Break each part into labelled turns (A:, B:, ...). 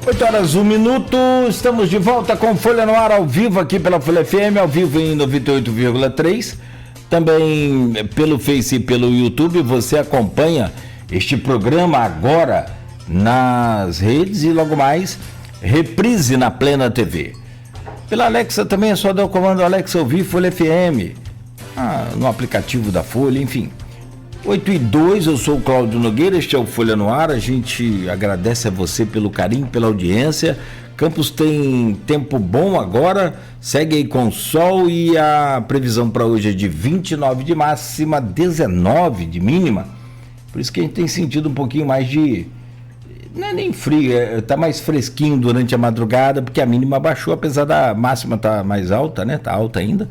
A: 8h01, estamos de volta com Folha no Ar ao vivo aqui pela Folha FM, ao vivo em 98,3, também pelo Face e pelo YouTube. Você acompanha este programa agora nas redes e logo mais reprise na Plena TV. Pela Alexa também é só dar o comando Alexa ouvir Folha FM, no aplicativo da Folha, enfim. 8h02, eu sou o Cláudio Nogueira, este é o Folha no Ar. A gente agradece a você pelo carinho, pela audiência. Campos tem tempo bom agora, segue aí com sol e a previsão para hoje é de 29 de máxima, 19 de mínima. Por isso que a gente tem sentido um pouquinho mais de... Não é nem frio, tá mais fresquinho durante a madrugada, porque a mínima baixou, apesar da máxima tá mais alta, né? Tá alta ainda,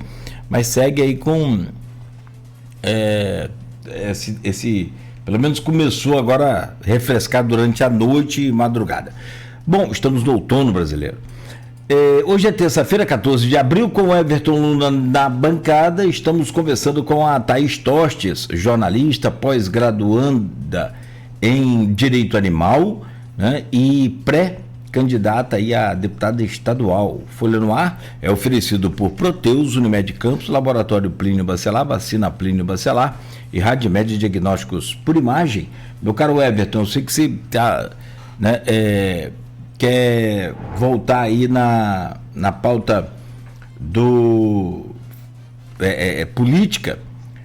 A: mas segue aí com... pelo menos começou agora a refrescar durante a noite e madrugada. Bom, estamos no outono brasileiro. Hoje é terça-feira, 14 de abril, com o Everton Luna na bancada. Estamos conversando com a Thaís Tostes, jornalista, pós-graduanda em Direito Animal, né, e pré-candidata aí a deputada estadual. Folha no Ar é oferecido por Proteus, Unimed Campos, Laboratório Plínio Bacelar, Vacina Plínio Bacelar e Radmed Diagnósticos por Imagem. Meu caro Everton, eu sei que você tá, né, quer voltar aí na pauta do política,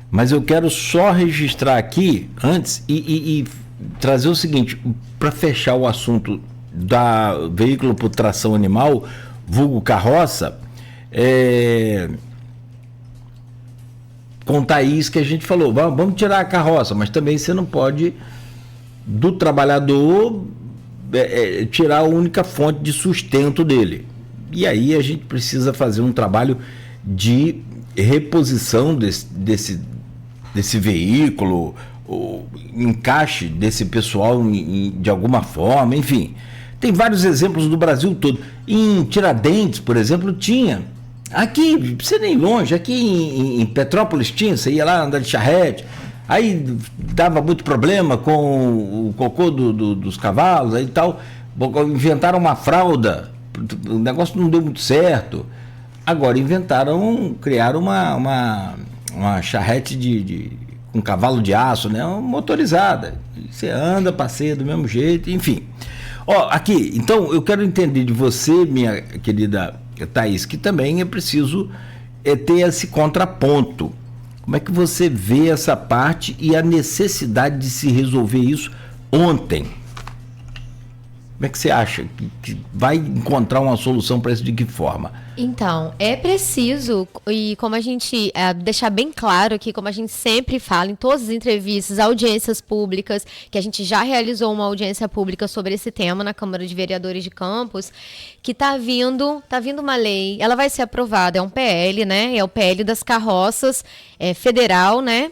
A: mas eu quero só registrar aqui antes e trazer o seguinte, para fechar o assunto da veículo por tração animal, vulgo carroça, com Thaís, que a gente falou, vamos tirar a carroça, mas também você não pode do trabalhador tirar a única fonte de sustento dele. E aí a gente precisa fazer um trabalho de reposição desse veículo, o encaixe desse pessoal de alguma forma, enfim. Tem vários exemplos do Brasil todo. Em Tiradentes, por exemplo, tinha. Aqui, não precisa nem longe, aqui em Petrópolis tinha, você ia lá andar de charrete, aí dava muito problema com o cocô dos cavalos, aí tal, inventaram uma fralda, o negócio não deu muito certo. Agora criaram uma charrete com cavalo de aço, né, motorizada, você anda, passeia do mesmo jeito, enfim. Aqui, então eu quero entender de você, minha querida Thaís, que também é preciso ter esse contraponto. Como é que você vê essa parte e a necessidade de se resolver isso ontem? Como é que você acha que vai encontrar uma solução para isso, de que forma?
B: Então, é preciso, e como a gente deixar bem claro aqui, como a gente sempre fala em todas as entrevistas, audiências públicas, que a gente já realizou uma audiência pública sobre esse tema na Câmara de Vereadores de Campos, que tá vindo uma lei, ela vai ser aprovada, é um PL, né? É o PL das carroças federal, né?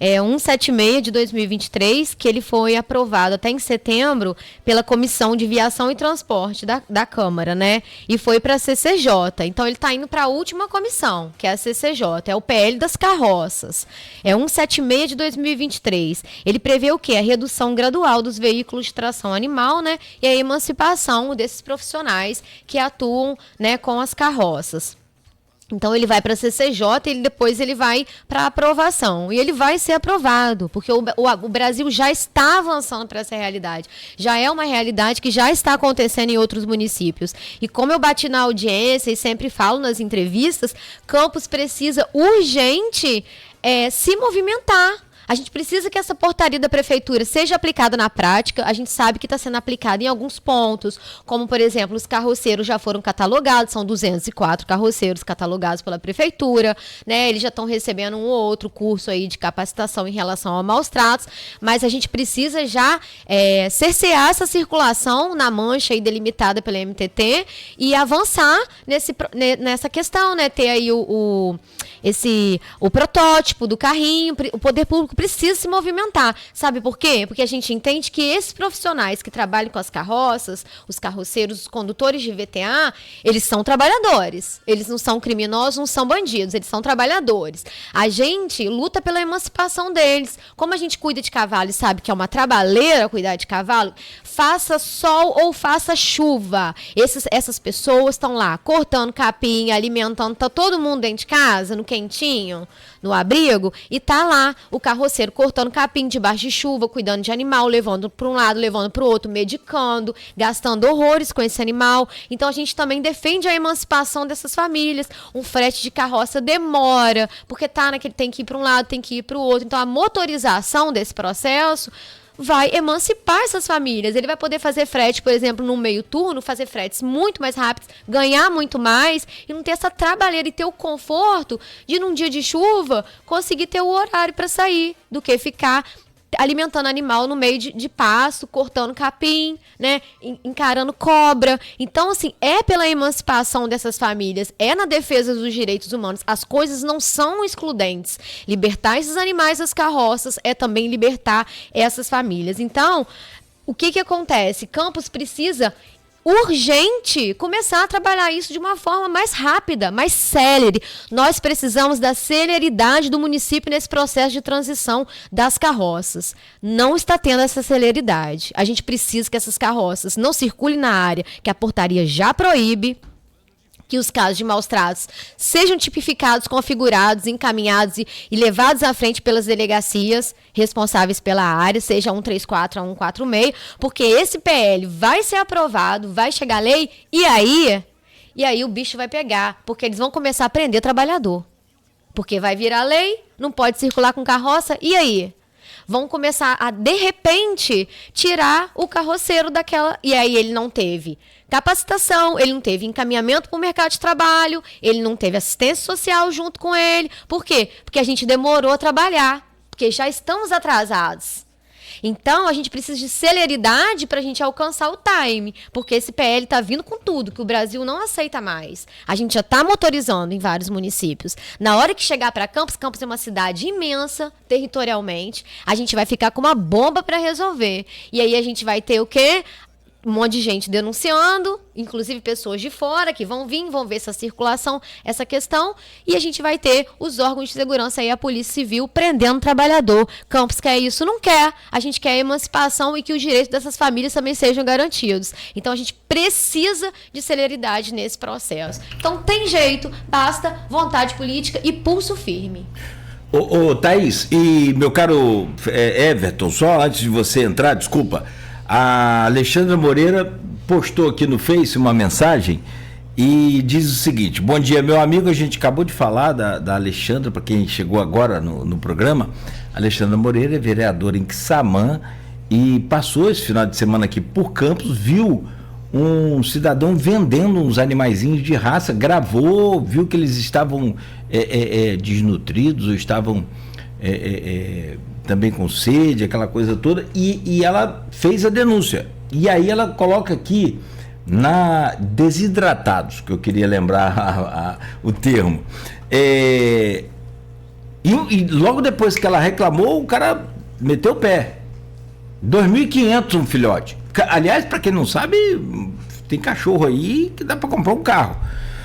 B: 176 de 2023, que ele foi aprovado até em setembro pela Comissão de Viação e Transporte da Câmara, né? E foi para a CCJ. Então, ele está indo para a última comissão, que é a CCJ. É o PL das carroças. É 176 de 2023. Ele prevê o quê? A redução gradual dos veículos de tração animal, né? E a emancipação desses profissionais que atuam, né, com as carroças. Então, ele vai para a CCJ e depois ele vai para aprovação. E ele vai ser aprovado, porque o Brasil já está avançando para essa realidade. Já é uma realidade que já está acontecendo em outros municípios. E como eu bati na audiência e sempre falo nas entrevistas, Campos precisa urgente se movimentar. A gente precisa que essa portaria da prefeitura seja aplicada na prática. A gente sabe que está sendo aplicada em alguns pontos, como, por exemplo, os carroceiros já foram catalogados, são 204 carroceiros catalogados pela prefeitura, né? Eles já estão recebendo um ou outro curso aí de capacitação em relação a maus tratos, mas a gente precisa já cercear essa circulação na mancha aí delimitada pela MTT e avançar nessa questão, né? Ter aí o protótipo do carrinho. O poder público precisa se movimentar. Sabe por quê? Porque a gente entende que esses profissionais que trabalham com as carroças, os carroceiros, os condutores de VTA, eles são trabalhadores. Eles não são criminosos, não são bandidos, eles são trabalhadores. A gente luta pela emancipação deles. Como a gente cuida de cavalo e sabe que é uma trabalheira cuidar de cavalo, faça sol ou faça chuva. Essas pessoas estão lá cortando capim, alimentando, tá todo mundo dentro de casa, no quentinho, no abrigo, e tá lá o carroceiro cortando capim debaixo de chuva, cuidando de animal, levando para um lado, levando para o outro, medicando, gastando horrores com esse animal. Então a gente também defende a emancipação dessas famílias. Um frete de carroça demora, porque tem que ir para um lado, tem que ir para o outro. Então a motorização desse processo vai emancipar essas famílias. Ele vai poder fazer frete, por exemplo, no meio turno, fazer fretes muito mais rápidos, ganhar muito mais e não ter essa trabalheira e ter o conforto de, num dia de chuva, conseguir ter o horário para sair, do que ficar alimentando animal no meio de pasto, cortando capim, né, encarando cobra. Então, assim, é pela emancipação dessas famílias, é na defesa dos direitos humanos. As coisas não são excludentes. Libertar esses animais das carroças é também libertar essas famílias. Então, o que acontece? Campos precisa urgente começar a trabalhar isso de uma forma mais rápida, mais célere. Nós precisamos da celeridade do município nesse processo de transição das carroças. Não está tendo essa celeridade. A gente precisa que essas carroças não circulem na área que a portaria já proíbe, que os casos de maus tratos sejam tipificados, configurados, encaminhados e levados à frente pelas delegacias responsáveis pela área, seja 134 a 146, porque esse PL vai ser aprovado, vai chegar a lei, e aí o bicho vai pegar, porque eles vão começar a prender trabalhador. Porque vai virar lei, não pode circular com carroça, e aí? Vão começar a, de repente, tirar o carroceiro daquela... E aí ele não teve capacitação, ele não teve encaminhamento para o mercado de trabalho, ele não teve assistência social junto com ele. Por quê? Porque a gente demorou a trabalhar, porque já estamos atrasados. Então, a gente precisa de celeridade para a gente alcançar o time, porque esse PL está vindo com tudo, que o Brasil não aceita mais. A gente já está motorizando em vários municípios. Na hora que chegar para Campos, Campos é uma cidade imensa, territorialmente, a gente vai ficar com uma bomba para resolver. E aí a gente vai ter o quê? Um monte de gente denunciando, inclusive pessoas de fora que vão vir, vão ver essa circulação, essa questão, e a gente vai ter os órgãos de segurança e a Polícia Civil prendendo o trabalhador. Campos quer isso? Não quer. A gente quer a emancipação e que os direitos dessas famílias também sejam garantidos. Então a gente precisa de celeridade nesse processo. Então tem jeito, basta vontade política e pulso firme.
A: Ô, Thaís, e meu caro Everton, só antes de você entrar, desculpa, a Alexandra Moreira postou aqui no Face uma mensagem e diz o seguinte: bom dia, meu amigo, a gente acabou de falar da Alexandra, para quem chegou agora no programa. A Alexandra Moreira é vereadora em Quissamã e passou esse final de semana aqui por Campos, viu um cidadão vendendo uns animaizinhos de raça, gravou, viu que eles estavam desnutridos ou estavam também com sede, aquela coisa toda, e ela fez a denúncia. E aí ela coloca aqui na desidratados, que eu queria lembrar o termo. E logo depois que ela reclamou, o cara meteu o pé. 2.500 um filhote. Aliás, para quem não sabe, tem cachorro aí que dá para comprar um carro.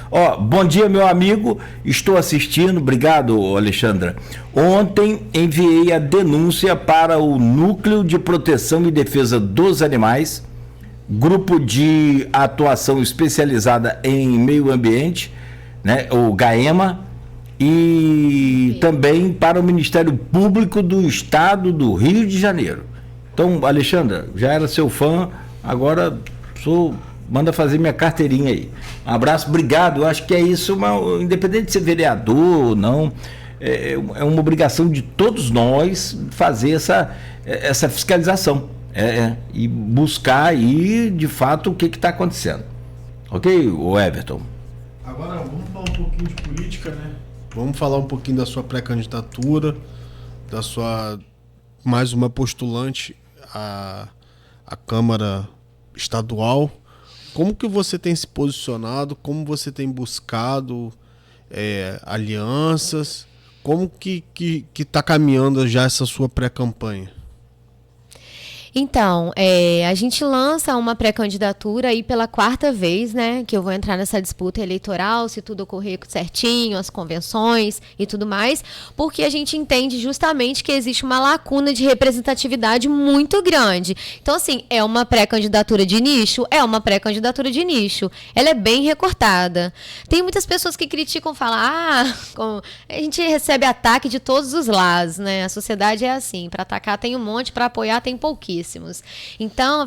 A: Ó, bom dia, meu amigo, estou assistindo, obrigado, Alexandra. Ontem enviei a denúncia para o Núcleo de Proteção e Defesa dos Animais, grupo de atuação especializada em meio ambiente, né, o GAEMA, e também para o Ministério Público do Estado do Rio de Janeiro. Então, Alexandra, já era seu fã, agora manda fazer minha carteirinha aí. Um abraço, obrigado. Eu acho que é isso, independente de ser vereador ou não, é uma obrigação de todos nós fazer essa fiscalização e buscar aí, de fato, o que está acontecendo. Ok, o Everton?
C: Agora vamos falar um pouquinho de política, né? Vamos falar um pouquinho da sua pré-candidatura, da sua mais uma postulante à Câmara Estadual. Como que você tem se posicionado? Como você tem buscado alianças? Como que tá caminhando já essa sua pré-campanha?
B: Então, a gente lança uma pré-candidatura aí pela 4ª vez, né? Que eu vou entrar nessa disputa eleitoral, se tudo ocorrer certinho, as convenções e tudo mais, porque a gente entende justamente que existe uma lacuna de representatividade muito grande. Então, assim, é uma pré-candidatura de nicho? É uma pré-candidatura de nicho. Ela é bem recortada. Tem muitas pessoas que criticam, falam, a gente recebe ataque de todos os lados, né? A sociedade é assim, para atacar tem um monte, para apoiar tem pouquíssimo. Então,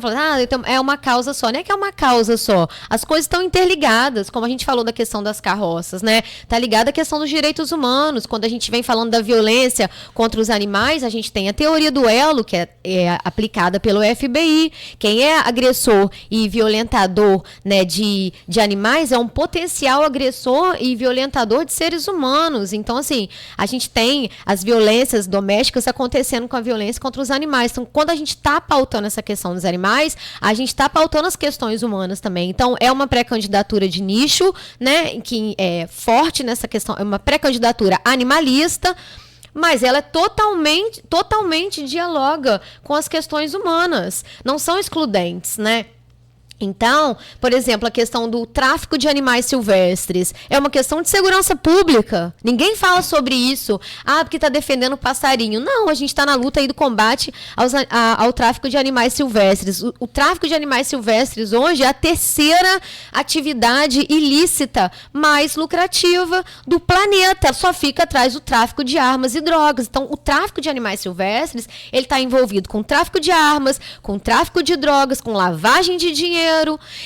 B: é uma causa só. Não é que é uma causa só. As coisas estão interligadas, como a gente falou da questão das carroças, né? Tá ligada à questão dos direitos humanos. Quando a gente vem falando da violência contra os animais, a gente tem a teoria do elo, que é aplicada pelo FBI. Quem é agressor e violentador, né, de animais é um potencial agressor e violentador de seres humanos. Então, assim, a gente tem as violências domésticas acontecendo com a violência contra os animais. Então, quando a gente está pautando essa questão dos animais, a gente está pautando as questões humanas também. Então, é uma pré-candidatura de nicho, né, que é forte nessa questão, é uma pré-candidatura animalista, mas ela é totalmente dialoga com as questões humanas. Não são excludentes, né? Então, por exemplo, a questão do tráfico de animais silvestres é uma questão de segurança pública. Ninguém fala sobre isso. Porque está defendendo o passarinho. Não, a gente está na luta aí do combate ao tráfico de animais silvestres. O tráfico de animais silvestres hoje é a 3ª atividade ilícita mais lucrativa do planeta. Só fica atrás do tráfico de armas e drogas. Então, o tráfico de animais silvestres, ele está envolvido com tráfico de armas, com tráfico de drogas, com lavagem de dinheiro.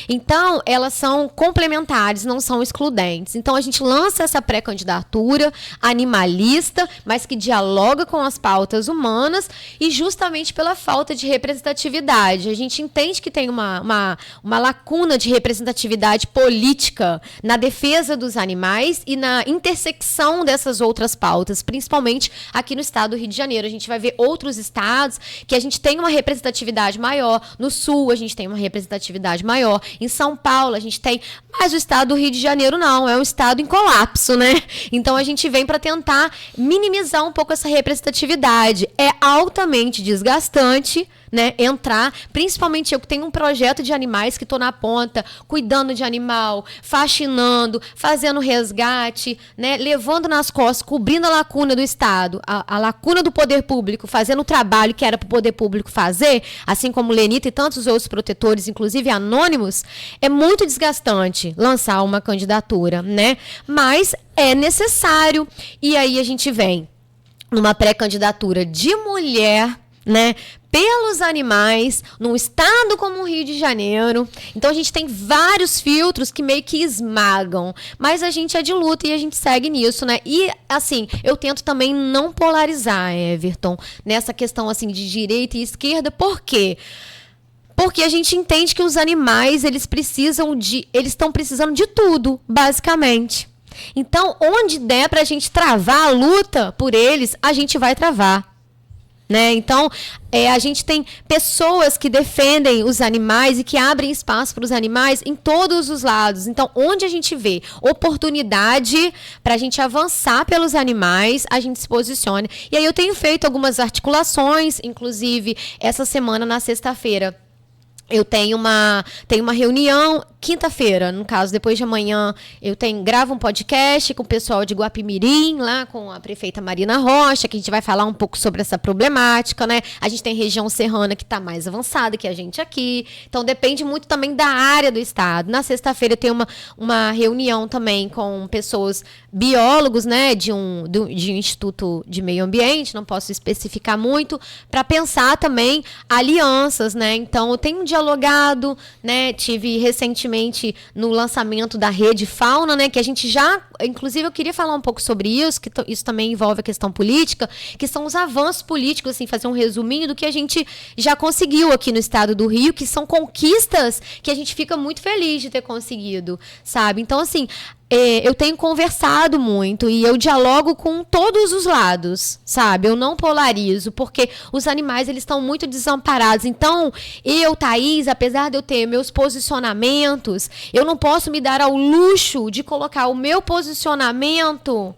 B: Então, elas são complementares, não são excludentes. Então, a gente lança essa pré-candidatura animalista, mas que dialoga com as pautas humanas e justamente pela falta de representatividade. A gente entende que tem uma lacuna de representatividade política na defesa dos animais e na intersecção dessas outras pautas, principalmente aqui no estado do Rio de Janeiro. A gente vai ver outros estados que a gente tem uma representatividade maior. No Sul, a gente tem uma representatividade maior. Em São Paulo a gente tem, mas o estado do Rio de Janeiro não, é um estado em colapso, né? Então a gente vem para tentar minimizar um pouco essa representatividade. É altamente desgastante, né, entrar, principalmente eu que tenho um projeto de animais que estou na ponta, cuidando de animal, faxinando, fazendo resgate, né, levando nas costas, cobrindo a lacuna do Estado, a lacuna do poder público, fazendo o trabalho que era para o poder público fazer, assim como Lenita e tantos outros protetores, inclusive anônimos, é muito desgastante lançar uma candidatura, né? Mas é necessário. E aí a gente vem numa pré-candidatura de mulher, né, pelos animais, num estado como o Rio de Janeiro. Então a gente tem vários filtros que meio que esmagam, mas a gente é de luta e a gente segue nisso, né? E assim, eu tento também não polarizar, Everton, nessa questão assim de direita e esquerda. Por quê? Porque a gente entende que os animais, eles estão precisando de tudo, basicamente. Então, onde der pra gente travar a luta por eles, a gente vai travar. Né? Então, a gente tem pessoas que defendem os animais e que abrem espaço para os animais em todos os lados. Então, onde a gente vê oportunidade para a gente avançar pelos animais, a gente se posiciona. E aí eu tenho feito algumas articulações, inclusive essa semana, na sexta-feira, eu tenho uma reunião, quinta-feira, no caso, depois de amanhã, gravo um podcast com o pessoal de Guapimirim, lá com a prefeita Marina Rocha, que a gente vai falar um pouco sobre essa problemática, né? A gente tem região serrana que está mais avançada que a gente aqui, então depende muito também da área do estado. Na sexta-feira eu tenho uma reunião também com pessoas, biólogos, né, de um instituto de meio ambiente, não posso especificar muito, para pensar também alianças, né? Então eu tenho dialogado, né? Tive recentemente no lançamento da Rede Fauna, né? Que a gente já, inclusive eu queria falar um pouco sobre isso, que isso também envolve a questão política, que são os avanços políticos, assim, fazer um resuminho do que a gente já conseguiu aqui no estado do Rio, que são conquistas que a gente fica muito feliz de ter conseguido, sabe? Então, assim, eu tenho conversado muito e eu dialogo com todos os lados, sabe? Eu não polarizo, porque os animais, eles estão muito desamparados. Então, Thaís, apesar de eu ter meus posicionamentos, eu não posso me dar ao luxo de colocar o meu posicionamento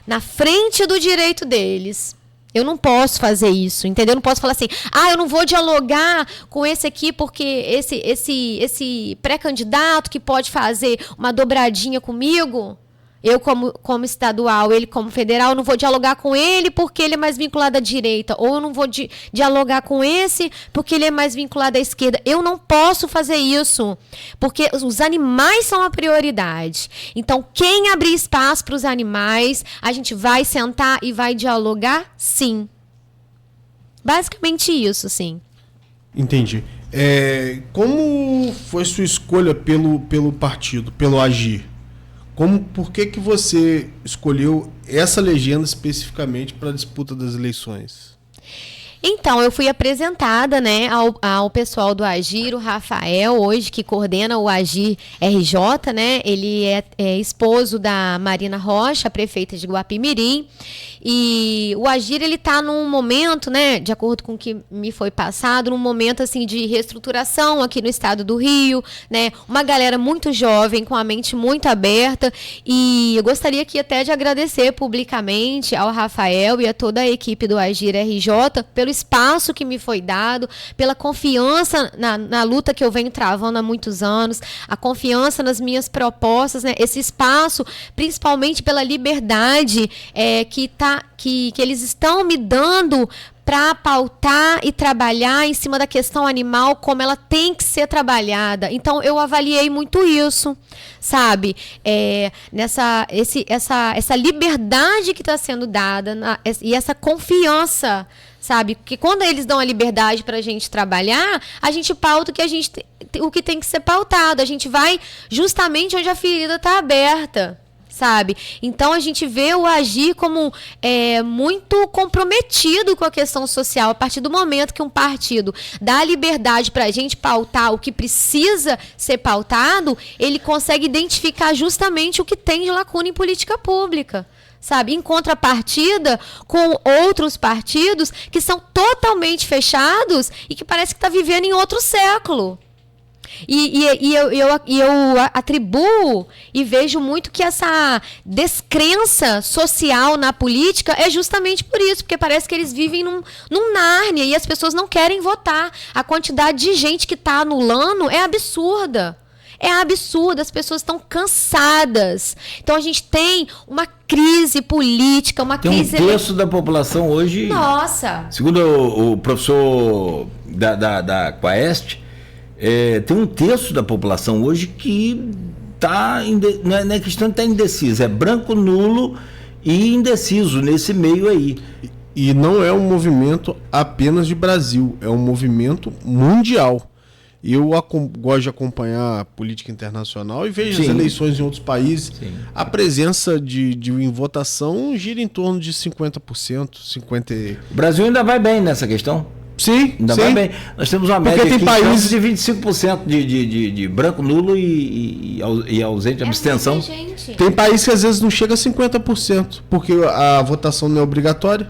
B: na frente do direito deles. Eu não posso fazer isso, entendeu? Eu não posso falar assim, eu não vou dialogar com esse aqui porque esse pré-candidato que pode fazer uma dobradinha comigo, eu como estadual, ele como federal, eu não vou dialogar com ele porque ele é mais vinculado à direita, ou eu não vou dialogar com esse porque ele é mais vinculado à esquerda. Eu não posso fazer isso, porque os animais são a prioridade. Então, quem abrir espaço para os animais, a gente vai sentar e vai dialogar, sim. Basicamente isso, sim.
C: Entendi. Como foi sua escolha pelo partido, pelo Agir? Por que você escolheu essa legenda especificamente para a disputa das eleições?
B: Então, eu fui apresentada, né, ao pessoal do Agir, o Rafael, hoje, que coordena o Agir RJ, né? Ele é esposo da Marina Rocha, prefeita de Guapimirim. E o Agir, ele está num momento, né, de acordo com o que me foi passado, num momento assim de reestruturação aqui no estado do Rio, né? Uma galera muito jovem, com a mente muito aberta. E eu gostaria aqui até de agradecer publicamente ao Rafael e a toda a equipe do Agir RJ pelo espaço que me foi dado, pela confiança na luta que eu venho travando há muitos anos, a confiança nas minhas propostas, né? Esse espaço, principalmente pela liberdade que eles estão me dando para pautar e trabalhar em cima da questão animal como ela tem que ser trabalhada. Então, eu avaliei muito isso, sabe? Essa liberdade que está sendo dada e essa confiança, sabe? Porque quando eles dão a liberdade para a gente trabalhar, a gente pauta o que tem que ser pautado. A gente vai justamente onde a ferida está aberta, sabe? Então a gente vê o Agir como muito comprometido com a questão social. A partir do momento que um partido dá a liberdade para a gente pautar o que precisa ser pautado, ele consegue identificar justamente o que tem de lacuna em política pública, sabe? Em contrapartida com outros partidos que são totalmente fechados e que parece que está vivendo em outro século. E eu atribuo e vejo muito que essa descrença social na política é justamente por isso, porque parece que eles vivem num Nárnia e as pessoas não querem votar. A quantidade de gente que está anulando é absurda. As pessoas estão cansadas. Então a gente tem uma crise política, uma crise...
A: Tem um terço da população hoje...
B: Nossa!
A: Segundo o professor da Quaest, tem um terço da população hoje que está... Não é questão de estar indeciso, é branco, nulo e indeciso nesse meio aí.
C: E não é um movimento apenas de Brasil, é um movimento mundial. Eu gosto de acompanhar a política internacional e vejo as eleições em outros países. Sim. A presença em votação gira em torno de 50%. 50%.
A: O Brasil ainda vai bem nessa questão?
C: Sim,
A: ainda vai bem. Nós temos uma média
C: tem países
A: de 25% de branco, nulo e ausente, abstenção.
C: Tem países que às vezes não chega a 50%, porque a votação não é obrigatória.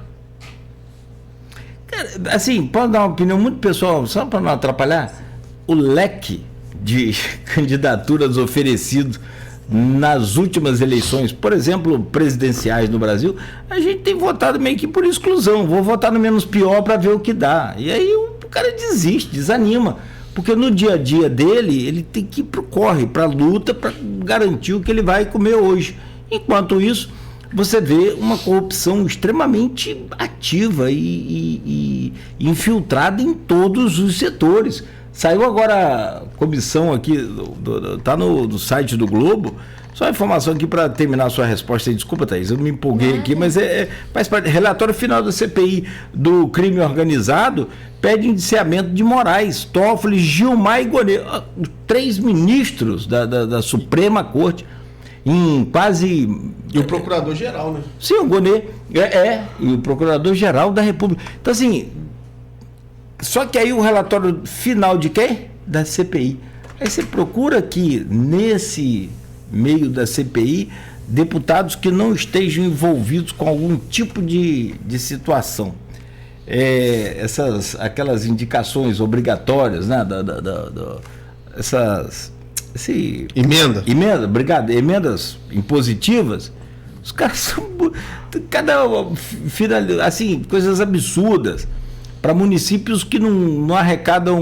A: Cara, assim, pode dar uma opinião muito pessoal, só para não atrapalhar. O leque de candidaturas oferecido nas últimas eleições, por exemplo, presidenciais no Brasil, a gente tem votado meio que por exclusão. Vou votar no menos pior para ver o que dá. E aí o cara desiste, desanima. Porque no dia a dia dele, ele tem que ir pro corre, pra luta, para garantir o que ele vai comer hoje. Enquanto isso, você vê uma corrupção extremamente ativa e infiltrada em todos os setores. Saiu agora a comissão aqui, tá no site do Globo, só a informação aqui para terminar a sua resposta aí. Desculpa, Thaís, eu me empolguei aqui, mas faz parte. Relatório final da CPI do crime organizado pede indiciamento de Moraes, Toffoli, Gilmar e Gonê, 3 ministros da Suprema Corte, em quase...
C: E o Procurador-Geral, né?
A: Sim, o Gonê, e o Procurador-Geral da República. Então, assim... Só que aí o relatório final de quem? Da CPI. Aí você procura aqui, nesse meio da CPI, deputados que não estejam envolvidos com algum tipo de situação. Aquelas indicações obrigatórias, né?
C: Emenda.
A: Obrigado. Emendas impositivas. Os caras são assim, coisas absurdas para municípios que não arrecadam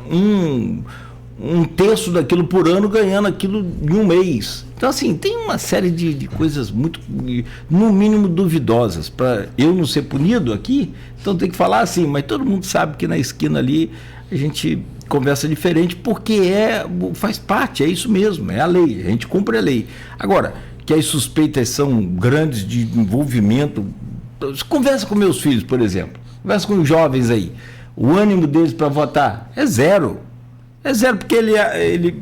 A: um terço daquilo por ano, ganhando aquilo em um mês. Então, assim, tem uma série de coisas muito, no mínimo, duvidosas. Para eu não ser punido aqui, então tem que falar assim, mas todo mundo sabe que na esquina ali a gente conversa diferente, porque faz parte, é isso mesmo, é a lei, a gente cumpre a lei. Agora, que as suspeitas são grandes de envolvimento, conversa com meus filhos, por exemplo, conversa com os jovens aí, o ânimo deles para votar é zero, porque ele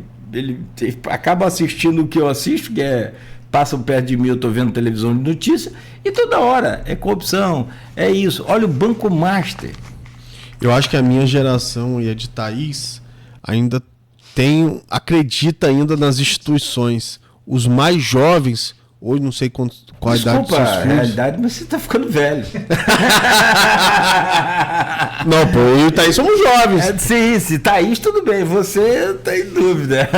A: acaba assistindo o que eu assisto, que passam perto de mim, eu estou vendo televisão de notícia, e toda hora é corrupção, é isso. Olha o Banco Master.
C: Eu acho que a minha geração e a de Thaís ainda acredita ainda nas instituições. Os mais jovens, hoje não sei qual a idade dos seus filhos.
A: Desculpa a realidade, mas você está ficando velho.
C: Não, pô, eu e o Thaís somos jovens.
A: Sim, Thaís tudo bem, você está em dúvida.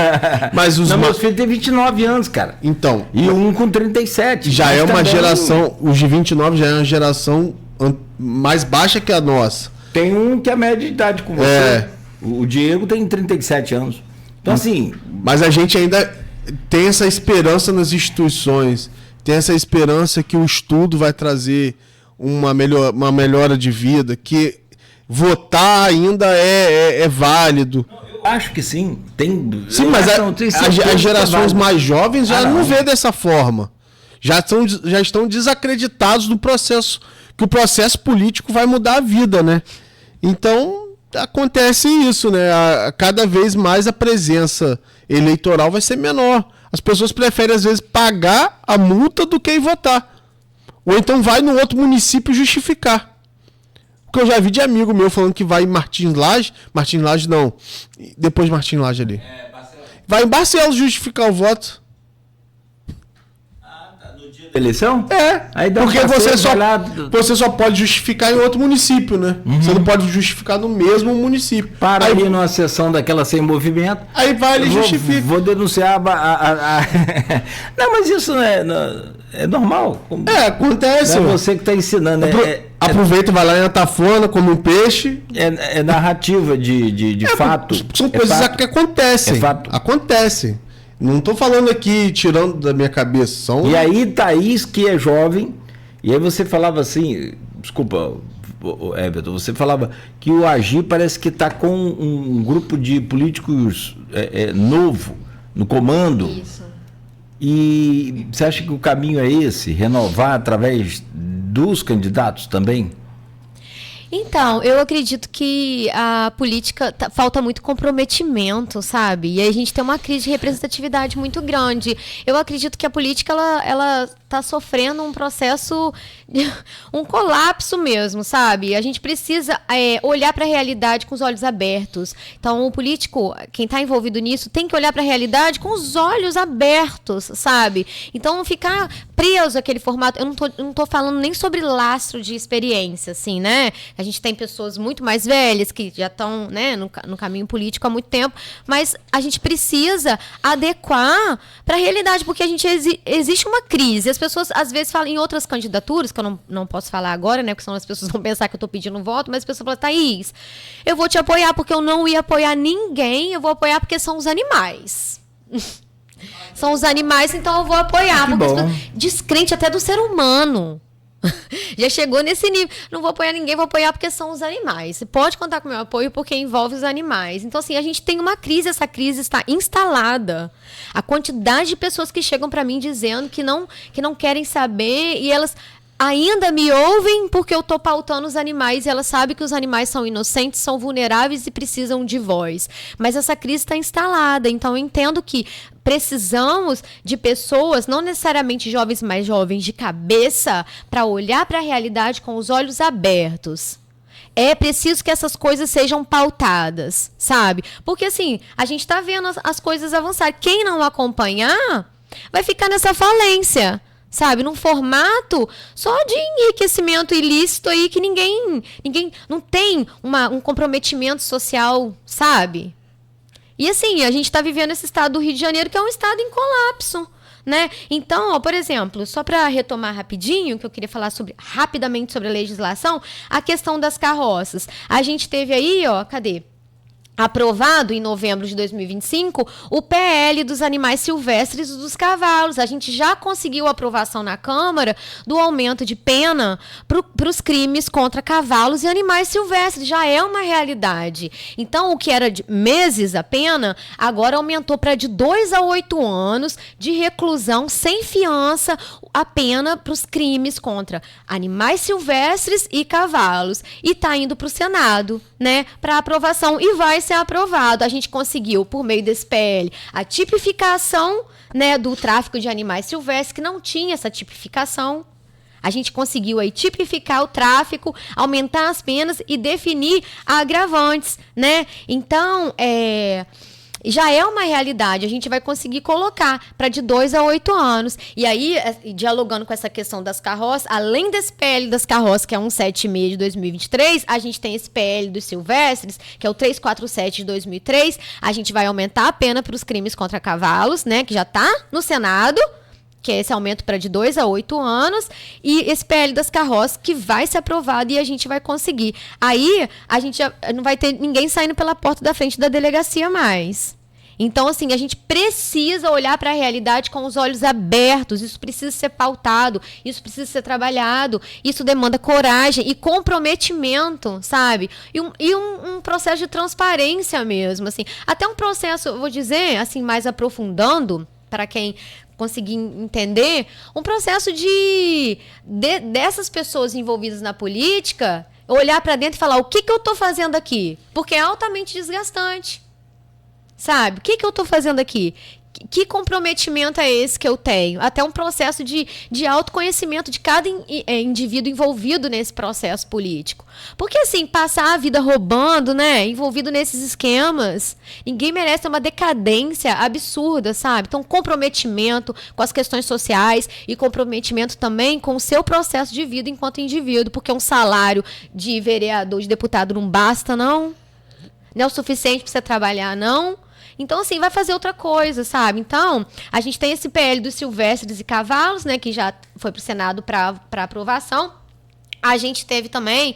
C: Mas
A: meus filhos têm 29 anos, cara.
C: Então.
A: E um com 37.
C: Já é uma geração, os de 29 já é uma geração mais baixa que a nossa.
A: Tem um que é a média de idade com você. O Diego tem 37 anos. Então, assim.
C: Mas a gente ainda tem essa esperança nas instituições, tem essa esperança que o estudo vai trazer uma melhora de vida, que votar ainda é válido.
A: Eu acho que sim.
C: Sim, mas as gerações mais jovens já não vê dessa forma. Já estão desacreditados do processo, que o processo político vai mudar a vida, né? Então, acontece isso, né? Cada vez mais a presença eleitoral vai ser menor. As pessoas preferem, às vezes, pagar a multa do que ir votar. Ou então vai no outro município justificar. Porque eu já vi de amigo meu falando que vai em Martins Laje não, depois de Martins Laje ali. Vai em Barcelos justificar o voto.
A: Eleição?
C: Aí porque você só pode justificar em outro município, né? Uhum. Você não pode justificar no mesmo município.
A: Para aí numa sessão daquela sem movimento.
C: Aí vai ele justifica.
A: Vou denunciar Não, mas isso é normal.
C: Acontece.
A: Não é você que está ensinando.
C: Aproveita e vai lá em Atafona, come um peixe.
A: É narrativa de fato.
C: São coisas que acontecem. Acontecem. Não estou falando aqui, tirando da minha cabeça.
A: E aí, Thaís, que é jovem, e aí você falava assim, desculpa, Everton, você falava que o Agir parece que está com um grupo de políticos novo no comando.
B: Isso.
A: E você acha que o caminho é esse? Renovar através dos candidatos também?
B: Então, eu acredito que a política falta muito comprometimento, sabe? E aí a gente tem uma crise de representatividade muito grande. Eu acredito que a política, ela está sofrendo um processo, um colapso mesmo, sabe? A gente precisa olhar para a realidade com os olhos abertos. Então, o político, quem está envolvido nisso, tem que olhar para a realidade com os olhos abertos, sabe? Então, não ficar preso àquele formato. Eu não tô falando nem sobre lastro de experiência, assim, né? A gente tem pessoas muito mais velhas que já estão, né, no caminho político há muito tempo, mas a gente precisa adequar para a realidade, porque existe uma crise. As pessoas, às vezes, falam em outras candidaturas, que eu não posso falar agora, né, porque senão as pessoas vão pensar que eu estou pedindo voto, mas as pessoas falam, Thaís, eu vou te apoiar porque eu não ia apoiar ninguém, eu vou apoiar porque são os animais. São os animais, então eu vou apoiar. Porque descrente até do ser humano. Já chegou nesse nível. Não vou apoiar ninguém, vou apoiar porque são os animais. Você pode contar com o meu apoio porque envolve os animais. Então, assim, a gente tem uma crise, essa crise está instalada. A quantidade de pessoas que chegam para mim dizendo que não querem saber e elas ainda me ouvem porque eu estou pautando os animais e elas sabem que os animais são inocentes, são vulneráveis e precisam de voz. Mas essa crise está instalada, então eu entendo que precisamos de pessoas, não necessariamente jovens, mas jovens de cabeça, para olhar para a realidade com os olhos abertos. É preciso que essas coisas sejam pautadas, sabe? Porque assim, a gente está vendo as coisas avançarem. Quem não acompanhar vai ficar nessa falência. Sabe, num formato só de enriquecimento ilícito aí que ninguém não tem um comprometimento social, sabe? E assim, a gente está vivendo esse estado do Rio de Janeiro que é um estado em colapso, né? Então, ó, por exemplo, só para retomar rapidinho, que eu queria falar rapidamente sobre a legislação, a questão das carroças. A gente teve aí, ó, cadê? Aprovado em novembro de 2025 o PL dos animais silvestres e dos cavalos. A gente já conseguiu aprovação na Câmara do aumento de pena para os crimes contra cavalos e animais silvestres. Já é uma realidade. Então, o que era de meses a pena, agora aumentou para de 2 a 8 anos de reclusão sem fiança a pena para os crimes contra animais silvestres e cavalos. E está indo para o Senado, né, para aprovação, e vai ser aprovado. A gente conseguiu, por meio desse PL, a tipificação, né, do tráfico de animais silvestres, que não tinha essa tipificação. A gente conseguiu aí tipificar o tráfico, aumentar as penas e definir agravantes, né? Então, já é uma realidade, a gente vai conseguir colocar para de 2 a 8 anos. E aí, dialogando com essa questão das carroças, além desse PL das carroças, que é 176 de 2023, a gente tem esse PL dos silvestres, que é o 347 de 2003, a gente vai aumentar a pena para os crimes contra cavalos, né, que já está no Senado, que é esse aumento para de 2 a 8 anos, e esse PL das carroças que vai ser aprovado e a gente vai conseguir. Aí, a gente já não vai ter ninguém saindo pela porta da frente da delegacia mais. Então, assim, a gente precisa olhar para a realidade com os olhos abertos, isso precisa ser pautado, isso precisa ser trabalhado, isso demanda coragem e comprometimento, sabe? E um processo de transparência mesmo, assim. Até um processo, eu vou dizer, assim, mais aprofundando, para quem conseguir entender, um processo dessas pessoas envolvidas na política olhar para dentro e falar, o que eu estou fazendo aqui? Porque é altamente desgastante. Sabe? O que eu estou fazendo aqui? Que comprometimento é esse que eu tenho? Até um processo de autoconhecimento de cada indivíduo envolvido nesse processo político. Porque, assim, passar a vida roubando, né? Envolvido nesses esquemas, ninguém merece, uma decadência absurda, sabe? Então, comprometimento com as questões sociais e comprometimento também com o seu processo de vida enquanto indivíduo. Porque um salário de vereador, de deputado não basta, não. Não é o suficiente para você trabalhar, não. Então, assim, vai fazer outra coisa, sabe? Então, a gente tem esse PL dos silvestres e cavalos, né, que já foi para o Senado para aprovação. A gente teve também,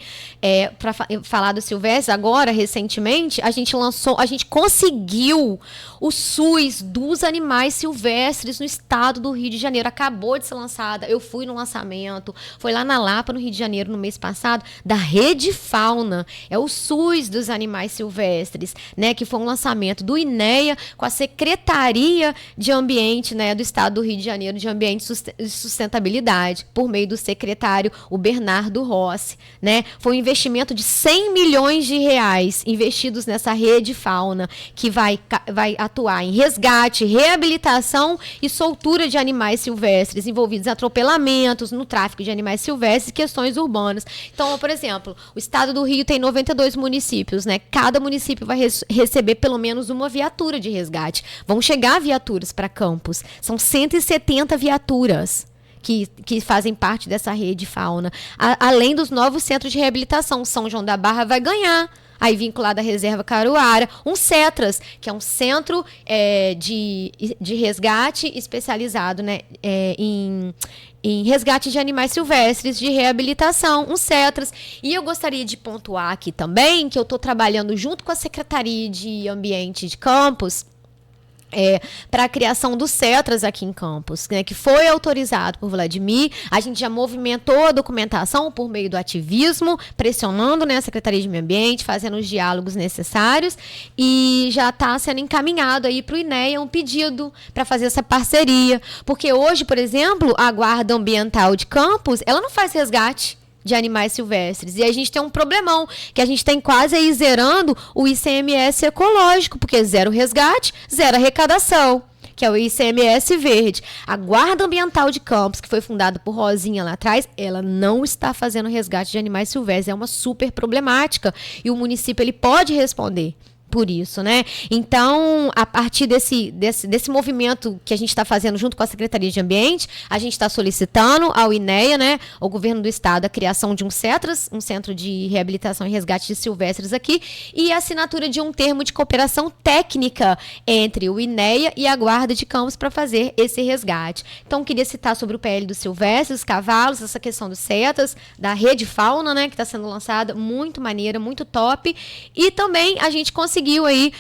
B: para falar do silvestre, agora, recentemente, a gente conseguiu o SUS dos animais silvestres no estado do Rio de Janeiro. Acabou de ser lançada, eu fui no lançamento, foi lá na Lapa, no Rio de Janeiro, no mês passado, da Rede Fauna. É o SUS dos animais silvestres, né, que foi um lançamento do INEA com a Secretaria de Ambiente, né, do estado do Rio de Janeiro, de Ambiente e Sustentabilidade, por meio do secretário, o Bernardo Rossi, né? Foi um investimento de 100 milhões de reais investidos nessa Rede Fauna, que vai atuar em resgate, reabilitação e soltura de animais silvestres envolvidos em atropelamentos, no tráfico de animais silvestres e questões urbanas. Então, por exemplo, o estado do Rio tem 92 municípios, né? Cada município vai receber pelo menos uma viatura de resgate. Vão chegar viaturas para Campos. São 170 viaturas que fazem parte dessa Rede Fauna. Além dos novos centros de reabilitação, São João da Barra vai ganhar, aí vinculado à Reserva Caruara, um CETRAS, que é um centro de resgate especializado, né, em resgate de animais silvestres, de reabilitação, um CETRAS. E eu gostaria de pontuar aqui também que eu estou trabalhando junto com a Secretaria de Ambiente de Campos, para a criação do CETRAS aqui em Campos, né, que foi autorizado por Vladimir. A gente já movimentou a documentação por meio do ativismo, pressionando, né, a Secretaria de Meio Ambiente, fazendo os diálogos necessários, e já está sendo encaminhado aí para o INEA um pedido para fazer essa parceria. Porque hoje, por exemplo, a Guarda Ambiental de Campos, ela não faz resgate de animais silvestres. E a gente tem um problemão, que a gente tem quase aí zerando o ICMS ecológico, porque zero resgate, zero arrecadação, que é o ICMS verde. A Guarda Ambiental de Campos, que foi fundada por Rosinha lá atrás, ela não está fazendo resgate de animais silvestres. É uma super problemática. E o município ele pode responder por isso, né? Então, a partir desse movimento que a gente está fazendo junto com a Secretaria de Ambiente, a gente está solicitando ao INEA, né, ao governo do estado, a criação de um CETRAS, um Centro de Reabilitação e Resgate de Silvestres aqui, e a assinatura de um termo de cooperação técnica entre o INEA e a Guarda de Campos para fazer esse resgate. Então, queria citar sobre o PL dos silvestres, os cavalos, essa questão dos CETAS, da rede fauna, né, que está sendo lançada, muito maneira, muito top. E também a gente conseguiu aí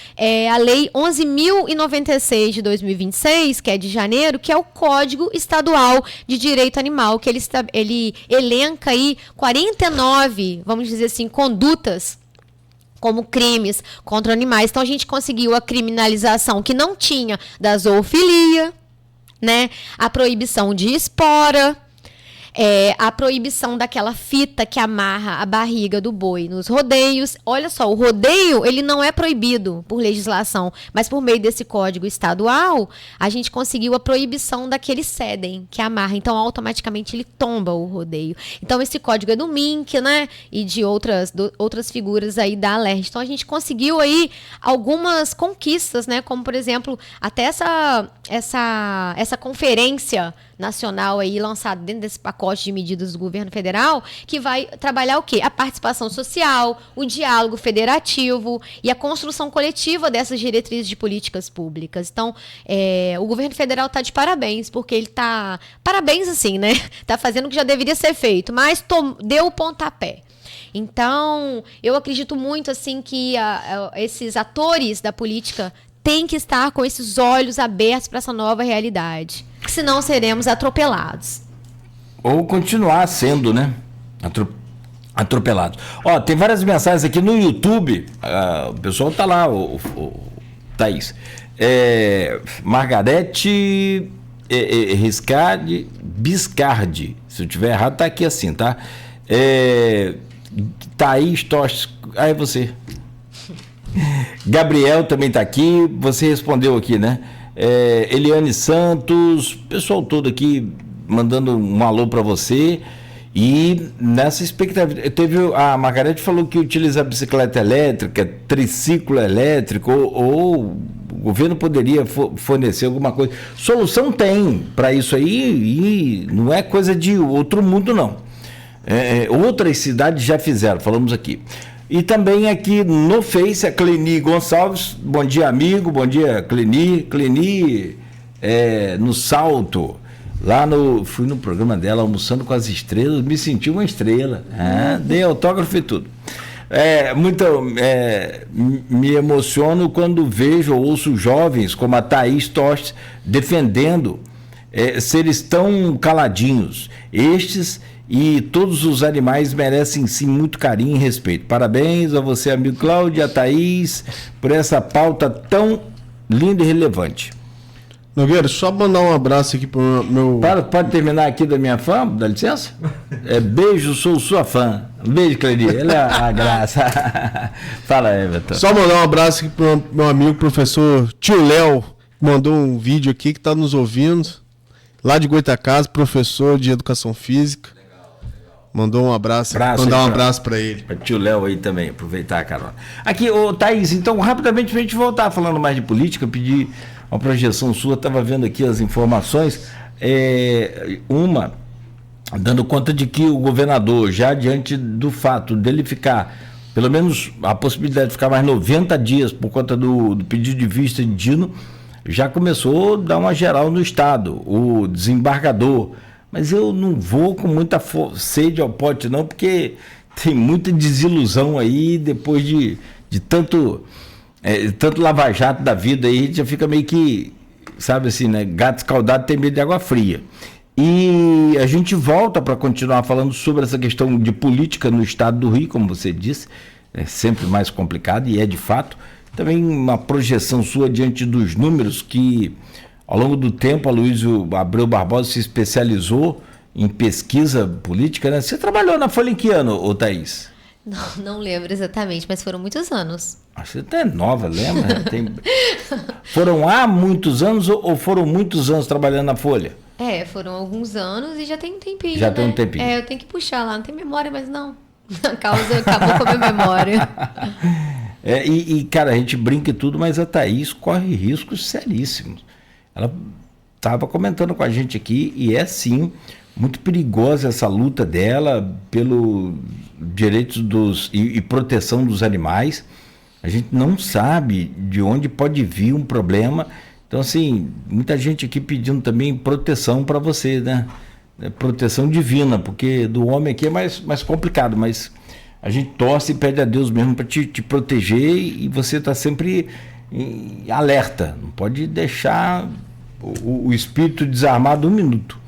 B: a Lei 11.096 de 2026, que é de janeiro, que é o Código Estadual de Direito Animal, que ele elenca aí 49, vamos dizer assim, condutas como crimes contra animais. Então a gente conseguiu a criminalização que não tinha da zoofilia, né? A proibição de espora, a proibição daquela fita que amarra a barriga do boi nos rodeios. Olha só, o rodeio, ele não é proibido por legislação, mas por meio desse código estadual, a gente conseguiu a proibição daquele sedem que amarra. Então, automaticamente, ele tomba o rodeio. Então, esse código é do MINC, né? E de outras figuras aí da Alerj. Então, a gente conseguiu aí algumas conquistas, né? Como, por exemplo, até essa conferência nacional aí lançado dentro desse pacote de medidas do governo federal, que vai trabalhar o quê? A participação social, o diálogo federativo e a construção coletiva dessas diretrizes de políticas públicas. Então, o governo federal está de parabéns, porque ele está, parabéns assim, né? Está fazendo o que já deveria ser feito, mas deu o pontapé. Então, eu acredito muito assim que esses atores da política têm que estar com esses olhos abertos para essa nova realidade. Senão seremos atropelados.
A: Ou continuar sendo, né? Atropelados. Ó, tem várias mensagens aqui no YouTube. O pessoal tá lá, o Thaís. Margarete Biscardi. Se eu tiver errado, tá aqui assim, tá? Thaís Toches. Aí você. Gabriel também tá aqui. Você respondeu aqui, né? Eliane Santos, pessoal todo aqui mandando um alô para você. E nessa expectativa, a Margarete falou que utiliza a bicicleta elétrica, triciclo elétrico, ou o governo poderia fornecer alguma coisa. Solução tem para isso aí, e não é coisa de outro mundo, não. Outras cidades já fizeram, falamos aqui. E também aqui no Face, a Cleni Gonçalves. Bom dia, amigo. Bom dia, Cleni. Cleni, no Salto. Fui no programa dela, Almoçando com as Estrelas, me senti uma estrela. Dei autógrafo e tudo. Me emociono quando vejo ou ouço jovens como a Thaís Toches defendendo seres tão caladinhos. Estes e todos os animais merecem sim muito carinho e respeito. Parabéns a você, amigo Cláudio, e a Thaís, por essa pauta tão linda e relevante.
C: Nogueira, só mandar um abraço aqui pro meu...
A: Pode terminar aqui da minha fã, dá licença? Beijo, sou sua fã. Um beijo, Cleni. Ela é a graça. Fala, Everton.
C: Só mandar um abraço aqui pro meu amigo professor Tio Léo, que mandou um vídeo aqui que tá nos ouvindo, lá de Goitacazes, professor de Educação Física. Mandou um abraço, mandar um abraço para ele.
A: Para tio Léo aí também, aproveitar a carona. Aqui, Thaís, então, rapidamente, pra gente voltar falando mais de política, pedir uma projeção sua, estava vendo aqui as informações, dando conta de que o governador, já diante do fato dele ficar, pelo menos a possibilidade de ficar mais 90 dias por conta do pedido de vista de Dino, já começou a dar uma geral no estado, o desembargador. Mas eu não vou com muita sede ao pote, não, porque tem muita desilusão aí, depois de tanto lava-jato da vida aí, a gente já fica meio que, sabe assim, né? Gato escaldado tem medo de água fria. E a gente volta para continuar falando sobre essa questão de política no estado do Rio, como você disse, é sempre mais complicado, e é de fato. Também uma projeção sua diante dos números que... Ao longo do tempo, a Aloysio Abreu Barbosa se especializou em pesquisa política, né? Você trabalhou na Folha em que ano, Thaís?
B: Não lembro exatamente, mas foram muitos anos.
A: Você até é nova, lembra? Foram há muitos anos ou foram muitos anos trabalhando na Folha?
B: Foram alguns anos e já tem um tempinho,
A: Já tem um tempinho.
B: Eu tenho que puxar lá, não tem memória, mas não. A causa acabou com a minha memória.
A: Cara, a gente brinca e tudo, mas a Thaís corre riscos seríssimos. Ela estava comentando com a gente aqui e é sim muito perigosa essa luta dela pelo direitos e proteção dos animais. A gente não sabe de onde pode vir um problema. Então, assim, muita gente aqui pedindo também proteção para você, né? Proteção divina, porque do homem aqui é mais complicado, mas a gente torce e pede a Deus mesmo para te proteger e você está sempre em alerta. Não pode deixar o espírito desarmado um minuto.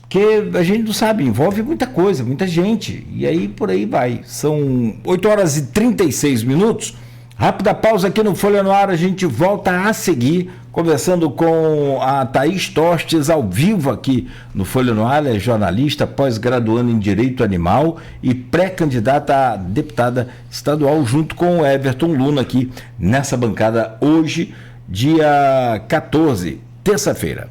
A: Porque a gente não sabe, envolve muita coisa, muita gente. E aí por aí vai. São 8h36. Rápida pausa aqui no Folha no Ar. A gente volta a seguir conversando com a Thaís Tostes ao vivo aqui no Folha no Ar. É jornalista, pós-graduando em Direito Animal e pré-candidata a deputada estadual junto com o Everton Luna aqui nessa bancada hoje, dia 14, terça-feira.